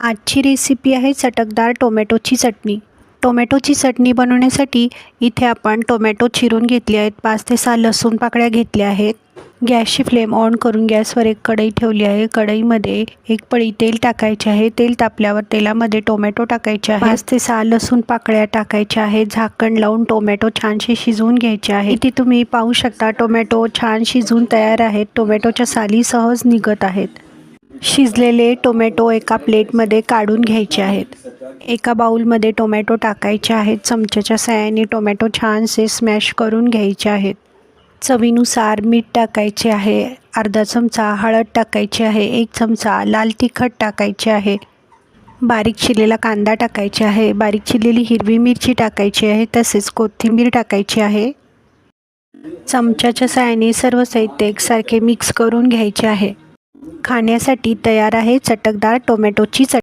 आजची रेसिपी आहे चटकदार टोमॅटोची चटणी. टोमॅटोची चटणी बनवण्यासाठी इथे आपण टोमॅटो चिरून घेतले आहेत. 5 ते 6 लसूण पाकळ्या घेतल्या आहेत. गॅसची फ्लेम ऑन करून गॅसवर एक कढई ठेवली आहे. कढईमध्ये एक पळी तेल टाकायचे आहे. तेल तापल्यावर तेलामध्ये टोमॅटो टाकायचे आहे. 5 ते 6 लसूण पाकळ्या टाकायच्या आहेत. झाकण लावून टोमॅटो छानशी शिजवून घ्यायचे आहे. इथे तुम्ही पाहू शकता टोमॅटो छान शिजून तयार आहेत. टोमॅटोच्या साली सहज निघत आहेत. शिजलेले टोमॅटो एका प्लेटमध्ये काढून घ्यायचे आहेत. एका बाउलमध्ये टोमॅटो टाकायचे आहेत. चमच्याच्या साहाय्याने टोमॅटो छानसे स्मॅश करून घ्यायचे आहेत. चवीनुसार मीठ टाकायचे आहे. अर्धा चमचा हळद टाकायची आहे. 1 चमचा लाल तिखट टाकायचे आहे. बारीक चिरलेला कांदा टाकायचा आहे. बारीक चिरलेली हिरवी मिरची टाकायची आहे. तसेच कोथिंबीर टाकायची आहे. चमच्याच्या साहाय्याने सर्व साहित्य एकसारखे मिक्स करून घ्यायचे आहे. खाण्यासाठी तयार आहे चटकदार टोमॅटोची चटणी.